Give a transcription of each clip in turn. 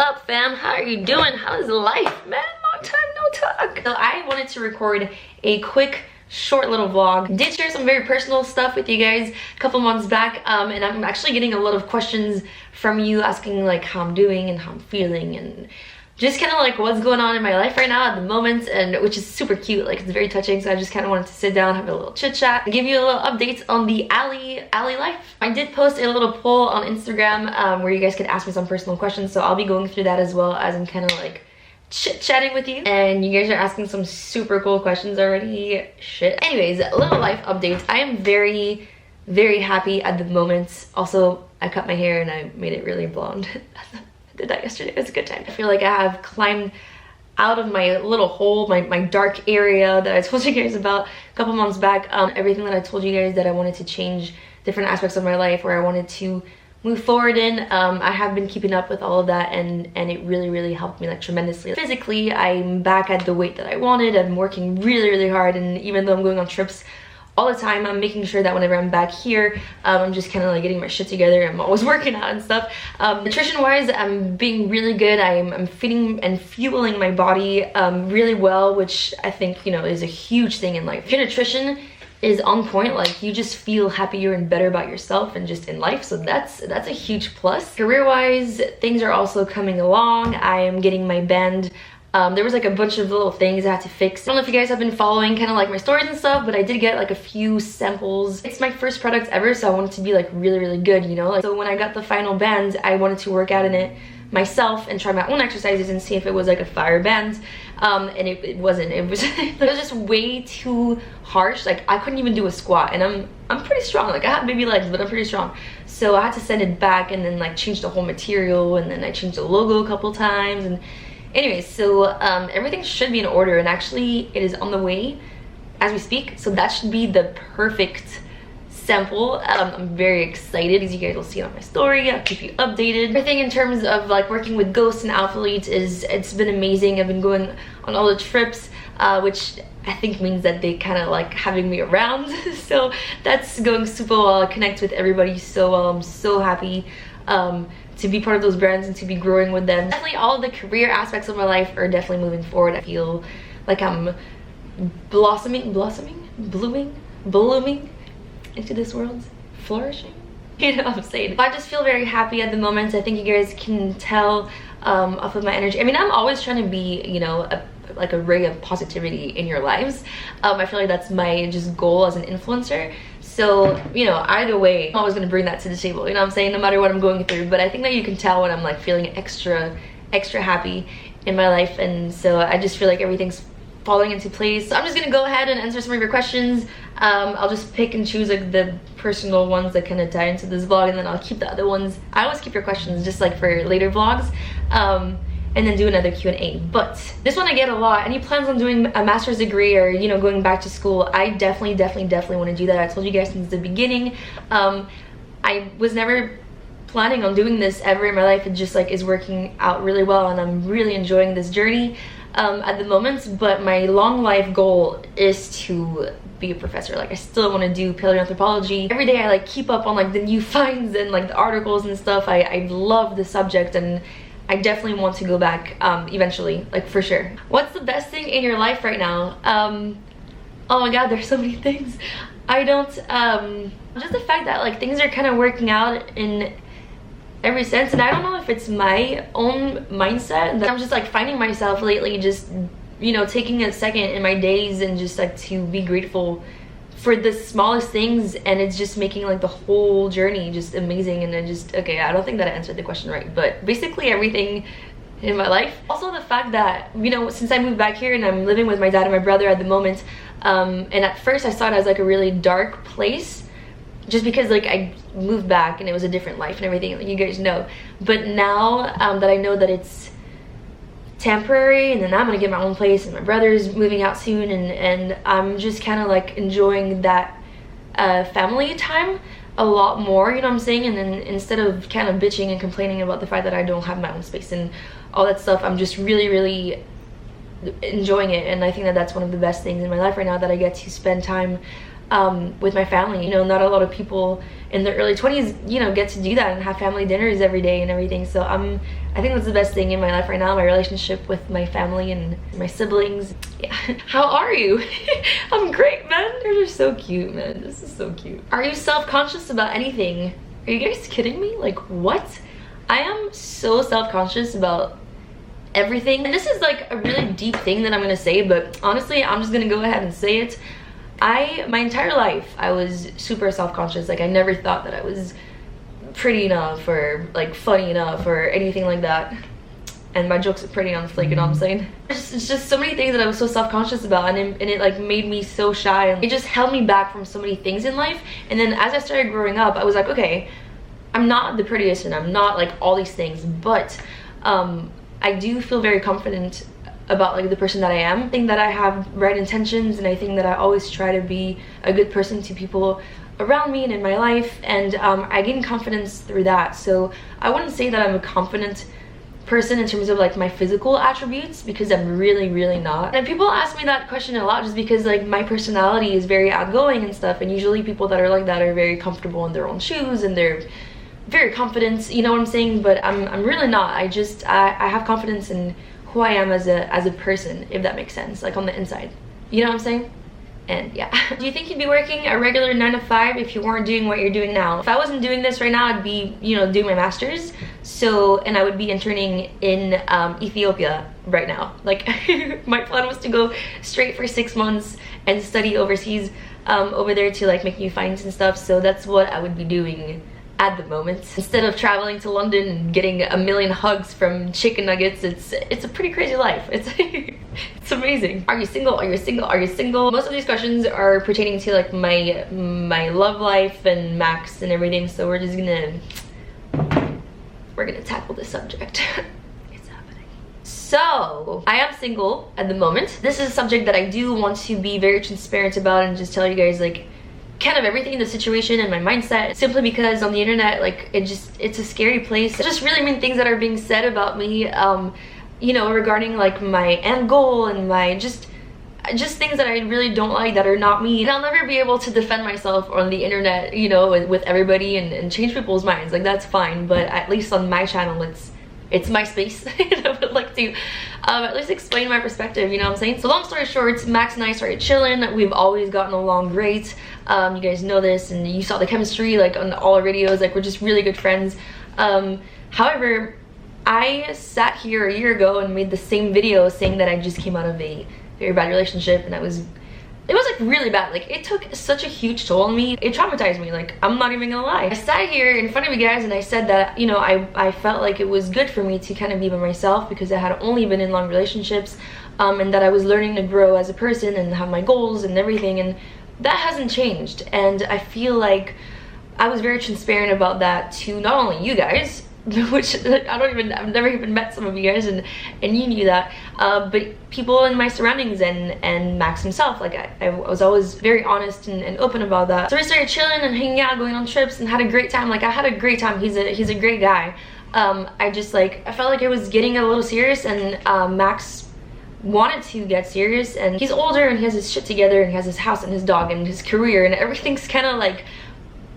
up, fam? How are you doing? How's life, man? Long time no talk. So I wanted to record a quick short little vlog. Did share some very personal stuff with you guys a couple months back, and I'm actually getting a lot of questions from you asking like how I'm doing and how I'm feeling and just kind of like what's going on in my life right now at the moment, and which is super cute. Like, it's very touching. So I just kind of wanted to sit down, have a little chit chat, and give you a little updates on the alley life. I did post a little poll on Instagram where you guys could ask me some personal questions, so I'll be going through that as well as I'm kind of like chit-chatting with you, and you guys are asking some super cool questions already. Shit. Anyways, little life updates. I am very happy at the moment. Also, I cut my hair and I made it really blonde. Did that yesterday. It was a good time. I feel like I have climbed out of my little hole, my dark area that I told you guys about a couple months back. Everything that I told you guys that I wanted to change, different aspects of my life where I wanted to move forward in, I have been keeping up with all of that, and it really helped me like tremendously. Physically, I'm back at the weight that I wanted. I'm working really hard, and even though I'm going on trips all the time, I'm making sure that whenever I'm back here, I'm just kind of like getting my shit together. I'm always working out and stuff. Nutrition wise, I'm being really good. I'm feeding and fueling my body really well, which I think, you know, is a huge thing in life. If your nutrition is on point, like, you just feel happier and better about yourself and just in life, so that's a huge plus. Career wise, things are also coming along. I am getting my band. There was like a bunch of little things I had to fix. I don't know if you guys have been following kind of like my stories and stuff, but I did get like a few samples. It's my first product ever, so I wanted to be like really good, you know? Like, so when I got the final band, I wanted to work out in it myself and try my own exercises and see if it was like a fire band, and it wasn't. It was it was just way too harsh. Like, I couldn't even do a squat, and I'm pretty strong. Like, I have baby legs, but I'm pretty strong. So I had to send it back and then like change the whole material, and then I changed the logo a couple times. And anyways, so everything should be in order, and actually it is on the way as we speak, so that should be the perfect sample. I'm very excited, as you guys will see on my story. I'll keep you updated. Everything in terms of like working with Ghost and Alphalete it's been amazing. I've been going on all the trips, which I think means that they kind of like having me around. So that's going super well. I connect with everybody so well. I'm so happy to be part of those brands and to be growing with them. Definitely all of the career aspects of my life are definitely moving forward. I feel like I'm blooming into this world, flourishing. You know what I'm saying? I just feel very happy at the moment. I think you guys can tell off of my energy. I mean, I'm always trying to be, you know, like a ray of positivity in your lives. I feel like that's my just goal as an influencer. So, you know, either way, I'm always gonna bring that to the table, you know what I'm saying, no matter what I'm going through. But I think that you can tell when I'm like feeling extra happy in my life, and so I just feel like everything's falling into place. So I'm just gonna go ahead and answer some of your questions. I'll just pick and choose like the personal ones that kind of tie into this vlog, and then I'll keep the other ones. I always keep your questions just like for later vlogs, and then do another Q&A. But this one I get a lot. Any plans on doing a master's degree or, you know, going back to school? I definitely want to do that. I told you guys since the beginning. I was never planning on doing this ever in my life. It just like is working out really well, and I'm really enjoying this journey at the moment. But my long life goal is to be a professor. Like, I still want to do paleoanthropology. Every day I like keep up on like the new finds and like the articles and stuff. I love the subject, and I definitely want to go back eventually, like for sure. What's the best thing in your life right now? Oh my god, there's so many things. I don't, just the fact that like things are kind of working out in every sense, and I don't know if it's my own mindset that I'm just like finding myself lately just, you know, taking a second in my days and just like to be grateful for the smallest things, and it's just making like the whole journey just amazing. And I just, okay, I don't think that I answered the question right, but basically everything in my life. Also the fact that, you know, since I moved back here and I'm living with my dad and my brother at the moment, and at first I saw it as like a really dark place just because like I moved back and it was a different life and everything, like you guys know. But now that I know that it's temporary, and then I'm gonna get my own place, and my brother's moving out soon, and I'm just kind of like enjoying that family time a lot more, you know what I'm saying? And then instead of kind of bitching and complaining about the fact that I don't have my own space and all that stuff, I'm just really enjoying it. And I think that that's one of the best things in my life right now, that I get to spend time with my family. You know, not a lot of people in their early 20s, you know, get to do that and have family dinners every day and everything. So I think that's the best thing in my life right now, my relationship with my family and my siblings. Yeah. How are you? I'm great, man. You're just so cute, man. This is so cute. Are you self-conscious about anything? Are you guys kidding me? Like, what? I am so self-conscious about everything. And this is like a really deep thing that I'm gonna say, but honestly, I'm just gonna go ahead and say it. My entire life, I was super self-conscious. Like, I never thought that I was pretty enough or like funny enough or anything like that. And my jokes are pretty on fleek, you know what I'm saying? It's just so many things that I was so self-conscious about, and it like made me so shy, and it just held me back from so many things in life. And then as I started growing up, I was like, okay, I'm not the prettiest and I'm not like all these things, but I do feel very confident about like the person that I am. I think that I have right intentions, and I think that I always try to be a good person to people around me and in my life, and I gain confidence through that. So I wouldn't say that I'm a confident person in terms of like my physical attributes, because I'm really not. And people ask me that question a lot just because like my personality is very outgoing and stuff, and usually people that are like that are very comfortable in their own shoes and they're very confident, you know what I'm saying? But I'm really not. I have confidence in who I am as a person, if that makes sense, like on the inside, you know what I'm saying? And yeah. Do you think you'd be working a regular 9 to 5 if you weren't doing what you're doing now? If I wasn't doing this right now, I'd be, you know, doing my master's. So, and I would be interning in Ethiopia right now. Like, my plan was to go straight for 6 months and study overseas over there to like make new finds and stuff. So that's what I would be doing at the moment. Instead of traveling to London and getting a million hugs from chicken nuggets, it's a pretty crazy life. It's amazing. Are you single? Are you single? Are you single? Most of these questions are pertaining to like my love life and Max and everything, so we're gonna tackle this subject. It's happening. So I am single at the moment. This is a subject that I do want to be very transparent about and just tell you guys like kind of everything, the situation and my mindset, simply because on the internet, like, it's a scary place. It's just really mean things that are being said about me, you know, regarding like my end goal and my just things that I really don't like, that are not me. And I'll never be able to defend myself on the internet, you know, with everybody and change people's minds. Like, that's fine, but at least on my channel, it's my space. And I would like to at least explain my perspective, you know what I'm saying? So long story short, Max and I started chilling. We've always gotten along great. You guys know this, and you saw the chemistry like on all our videos. Like, we're just really good friends. However, I sat here a year ago and made the same video saying that I just came out of a very bad relationship, and it was like really bad. Like, it took such a huge toll on me. It traumatized me, like, I'm not even gonna lie. I sat here in front of you guys and I said that, you know, I felt like it was good for me to kind of be by myself because I had only been in long relationships, and that I was learning to grow as a person and have my goals and everything, and that hasn't changed. And I feel like I was very transparent about that to not only you guys, which I've never even met some of you guys, and you knew that, but people in my surroundings and Max himself. Like, I was always very honest and open about that. So we started chilling and hanging out, going on trips, and had a great time. Like, I had a great time. He's a great guy. I felt like it was getting a little serious, and Max wanted to get serious, and he's older and he has his shit together, and he has his house and his dog and his career, and everything's kind of like,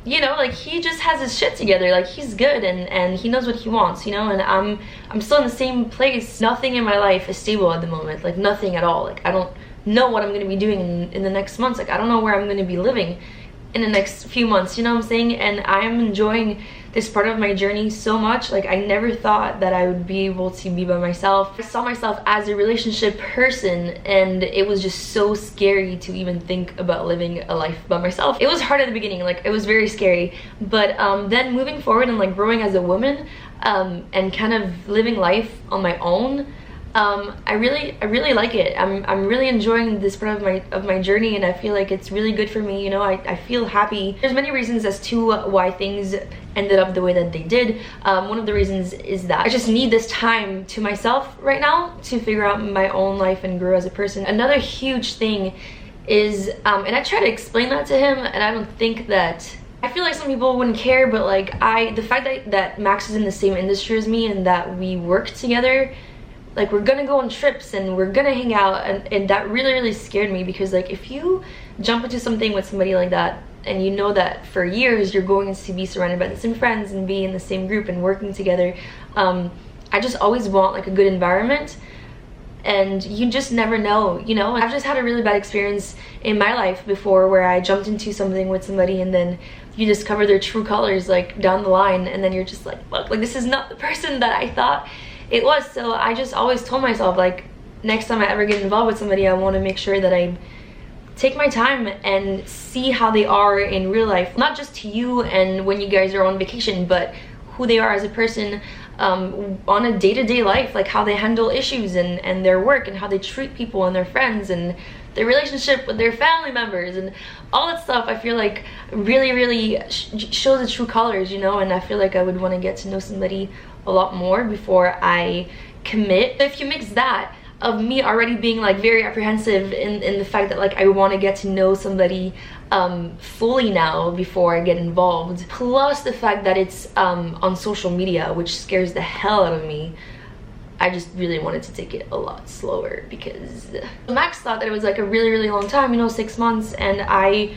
you know, like, he just has his shit together. Like, he's good and he knows what he wants, you know, and I'm still in the same place. Nothing in my life is stable at the moment, like, nothing at all. Like, I don't know what I'm going to be doing in the next months. Like, I don't know where I'm going to be living in the next few months, you know what I'm saying? And I am enjoying this part of my journey so much. Like, I never thought that I would be able to be by myself. I saw myself as a relationship person, and it was just so scary to even think about living a life by myself. It was hard at the beginning, like, it was very scary, but then moving forward and like growing as a woman, and kind of living life on my own, I really like it. I'm really enjoying this part of my journey, and I feel like it's really good for me, you know. I feel happy. There's many reasons as to why things ended up the way that they did. One of the reasons is that I just need this time to myself right now to figure out my own life and grow as a person. Another huge thing is, and I try to explain that to him, and I don't think that, I feel like some people wouldn't care, but like, the fact that Max is in the same industry as me and that we work together, like, we're gonna go on trips and we're gonna hang out, and that really scared me, because like, if you jump into something with somebody like that, and you know that for years you're going to be surrounded by the same friends and be in the same group and working together, I just always want like a good environment. And you just never know, you know. I've just had a really bad experience in my life before where I jumped into something with somebody and then you discover their true colors like down the line, and then you're just like, fuck, like this is not the person that I thought it was. So I just always told myself, like, next time I ever get involved with somebody, I want to make sure that I take my time and see how they are in real life, not just to you and when you guys are on vacation, but who they are as a person on a day-to-day life, like how they handle issues and their work, and how they treat people and their friends, and their relationship with their family members, and all that stuff. I feel like really shows the true colors, you know. And I feel like I would want to get to know somebody a lot more before I commit. If you mix that of me already being like very apprehensive in the fact that like I want to get to know somebody fully now before I get involved, plus the fact that it's on social media, which scares the hell out of me, I just really wanted to take it a lot slower. Because Max thought that it was like a really long time, you know, 6 months, and I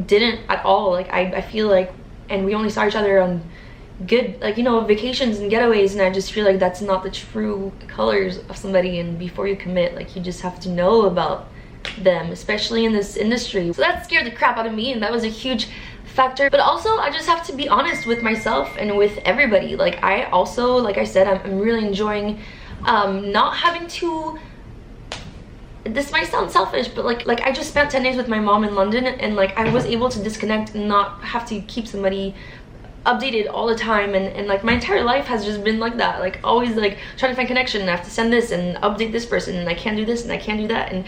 didn't at all. Like I feel like, and we only saw each other on good, like, you know, vacations and getaways, and I just feel like that's not the true colors of somebody. And before you commit, like, you just have to know about them, especially in this industry. So that scared the crap out of me, and that was a huge factor. But also, I just have to be honest with myself and with everybody. Like, I also, like I said, I'm really enjoying not having to, this might sound selfish, but like I just spent 10 days with my mom in London, and like I was able to disconnect and not have to keep somebody updated all the time, and like my entire life has just been like that, like always like trying to find connection, and I have to send this and update this person, and I can't do this and I can't do that. And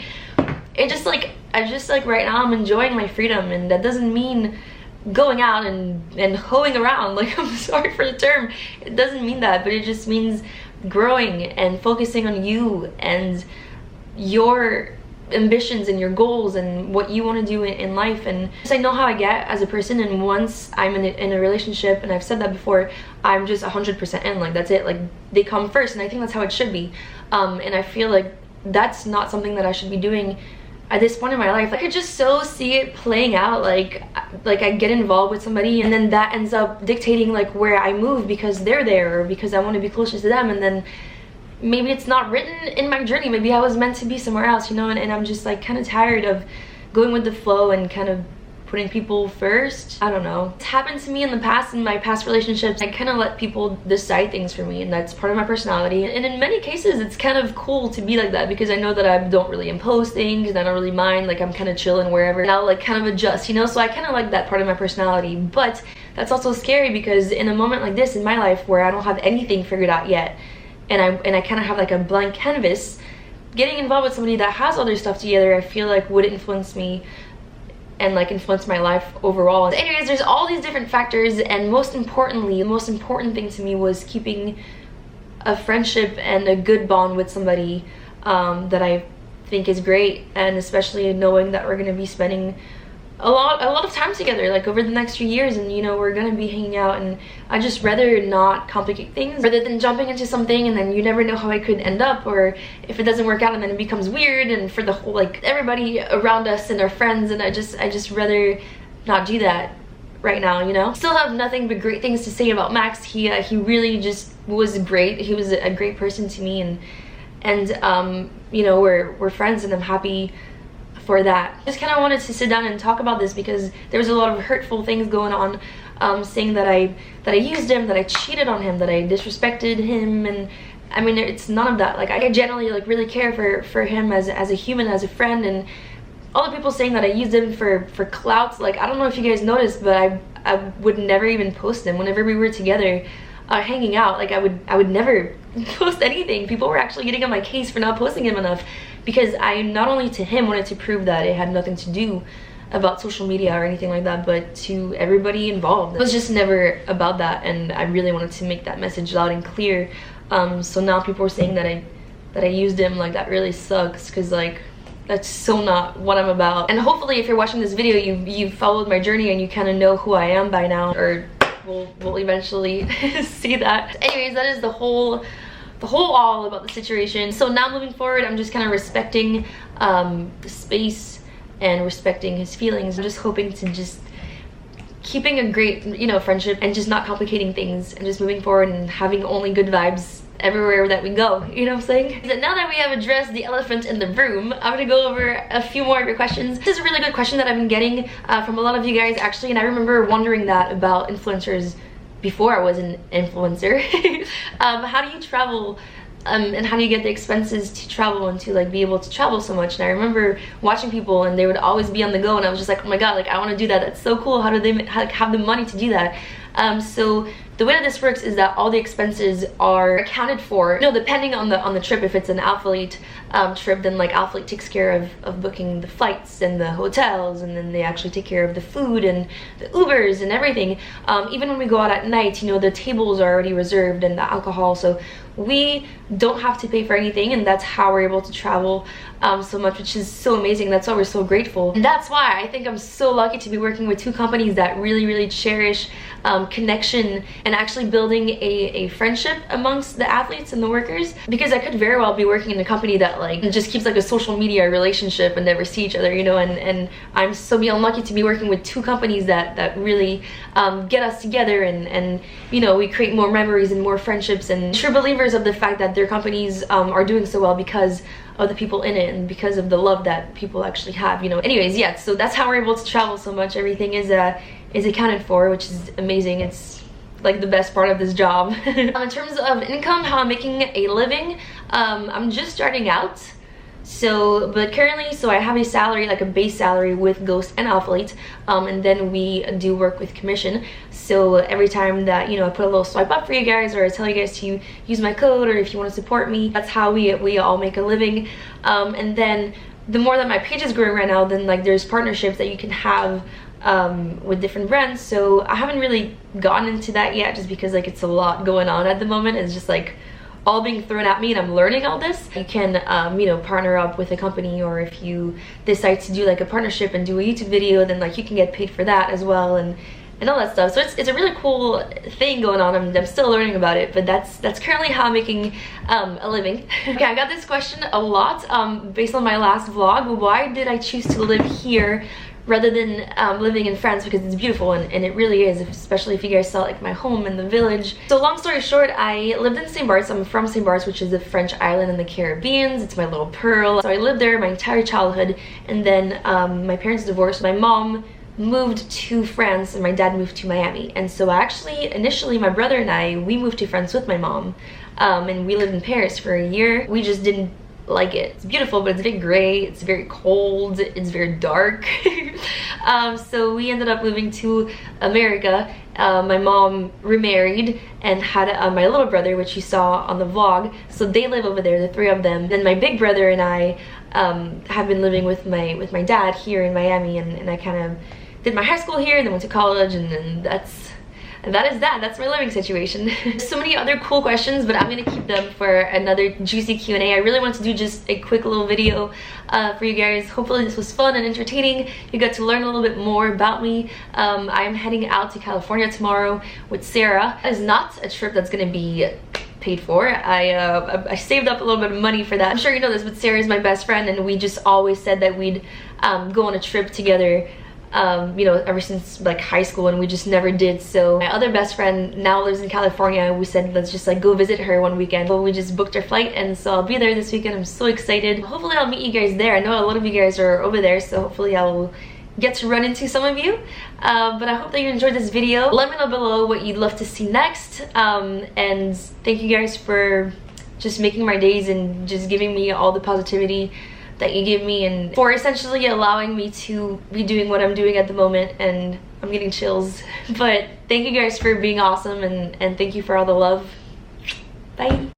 it just like, I just like right now I'm enjoying my freedom, and that doesn't mean going out and hoeing around, like, I'm sorry for the term, it doesn't mean that, but it just means growing and focusing on you and your ambitions and your goals and what you want to do in life. And I know how I get as a person, and once I'm in a relationship, and I've said that before, I'm just 100% in, like, that's it, like, they come first, and I think that's how it should be. And I feel like that's not something that I should be doing at this point in my life. I could just so see it playing out, like I get involved with somebody, and then that ends up dictating like where I move because they're there, or because I want to be closer to them, and then maybe it's not written in my journey, maybe I was meant to be somewhere else, you know. And I'm just like kind of tired of going with the flow and kind of putting people first. I don't know, it's happened to me in the past, in my past relationships. I kind of let people decide things for me, and that's part of my personality. And in many cases it's kind of cool to be like that, because I know that I don't really impose things, and I don't really mind, like I'm kind of chilling wherever, and I'll like kind of adjust, you know. So I kind of like that part of my personality. But that's also scary, because in a moment like this in my life where I don't have anything figured out yet, and I kind of have like a blank canvas, getting involved with somebody that has all their stuff together, I feel like would influence me and like influence my life overall. So anyways, there's all these different factors, and most importantly, the most important thing to me was keeping a friendship and a good bond with somebody that I think is great, and especially knowing that we're going to be spending a lot of time together, like over the next few years, and you know, we're gonna be hanging out. And I just rather not complicate things rather than jumping into something and then you never know how it could end up, or if it doesn't work out and then it becomes weird, and for the whole, like, everybody around us and our friends. And I just rather not do that right now, you know. Still have nothing but great things to say about Max. He really just was great. He was a great person to me, and you know, we're friends, and I'm happy for that. Just kind of wanted to sit down and talk about this because there was a lot of hurtful things going on, saying that I used him, that I cheated on him, that I disrespected him. And I mean, it's none of that. Like, I generally like really care for him as a human, as a friend. And all the people saying that I used him for clout, like, I don't know if you guys noticed, but I would never even post him whenever we were together hanging out. Like, I would never post anything. People were actually getting on my case for not posting him enough, because I not only to him wanted to prove that it had nothing to do about social media or anything like that, but to everybody involved. It was just never about that, and I really wanted to make that message loud and clear. So now people are saying that I used him, like, that really sucks, because like, that's so not what I'm about. And hopefully if you're watching this video, you've followed my journey and you kind of know who I am by now, or we'll eventually see that. Anyways, that is the whole all about the situation. So now moving forward, I'm just kind of respecting the space and respecting his feelings. I'm just hoping to just keeping a great, you know, friendship and just not complicating things and just moving forward and having only good vibes everywhere that we go, you know what I'm saying? So now that we have addressed the elephant in the room, I'm gonna go over a few more of your questions. This is a really good question that I've been getting from a lot of you guys actually, and I remember wondering that about influencers before I was an influencer. How do you travel? And how do you get the expenses to travel and to like be able to travel so much? And I remember watching people and they would always be on the go, and I was just like, oh my god, like I want to do that. That's so cool. How do they have the money to do that? So the way that this works is that all the expenses are accounted for, you know, depending on the trip. If it's an Alphalete trip, then like Alphalete takes care of booking the flights and the hotels, and then they actually take care of the food and the Ubers and everything. Even when we go out at night, you know, the tables are already reserved and the alcohol, so we don't have to pay for anything, and that's how we're able to travel so much, which is so amazing. That's why we're so grateful, and that's why I think I'm so lucky to be working with two companies that really cherish connection and actually building a friendship amongst the athletes and the workers, because I could very well be working in a company that like just keeps like a social media relationship and never see each other, you know, and I'm so unlucky to be working with two companies that really get us together, and you know, we create more memories and more friendships, and true believers of the fact that their companies are doing so well because of the people in it and because of the love that people actually have, you know. Anyways, yeah, so that's how we're able to travel so much. Everything is accounted for, which is amazing. It's like the best part of this job. In terms of income, how I'm making a living, I'm just starting out. But currently, so I have a salary, like a base salary with Ghost and Alphalete, and then we do work with commission. So every time that, you know, I put a little swipe up for you guys, or I tell you guys to use my code, or if you want to support me, that's how we all make a living. And then the more that my page is growing right now, then like there's partnerships that you can have with different brands. So I haven't really gotten into that yet, just because like it's a lot going on at the moment. It's just like all being thrown at me, and I'm learning all this. You can you know, partner up with a company, or if you decide to do like a partnership and do a YouTube video, then like you can get paid for that as well, and all that stuff. So it's a really cool thing going on. I'm still learning about it, but that's currently how I'm making a living. Okay, I got this question a lot based on my last vlog. Why did I choose to live here rather than living in France? Because it's beautiful, and it really is, especially if you guys saw like my home in the village. So long story short, I lived in St. Bart's. I'm from St. Bart's, which is a French island in the Caribbean. It's my little pearl. So I lived there my entire childhood, and then my parents divorced. My mom moved to France and my dad moved to Miami, and so actually initially my brother and we moved to France with my mom, and we lived in Paris for a year. We just didn't like it. It's beautiful, but it's very gray, it's very cold, it's very dark. So we ended up moving to America. My mom remarried and had my little brother, which you saw on the vlog, so they live over there, the three of them. Then my big brother and I have been living with my dad here in Miami, and I kind of did my high school here, then went to college, and then that's my living situation. So many other cool questions, but I'm gonna keep them for another juicy Q&A. I really wanted to do just a quick little video for you guys. Hopefully this was fun and entertaining. You got to learn a little bit more about me. I'm heading out to California tomorrow with Sarah. That is not a trip that's gonna be paid for. I saved up a little bit of money for that. I'm sure you know this, but Sarah is my best friend, and we just always said that we'd go on a trip together, you know, ever since like high school, and we just never did. So my other best friend now lives in California. We said let's just like go visit her one weekend. Well, we just booked our flight, and so I'll be there this weekend. I'm so excited. Hopefully I'll meet you guys there. I know a lot of you guys are over there, so hopefully I'll get to run into some of you. But I hope that you enjoyed this video. Let me know below what you'd love to see next, and thank you guys for just making my days and just giving me all the positivity that you give me, and for essentially allowing me to be doing what I'm doing at the moment. And I'm getting chills. But thank you guys for being awesome, and thank you for all the love. Bye.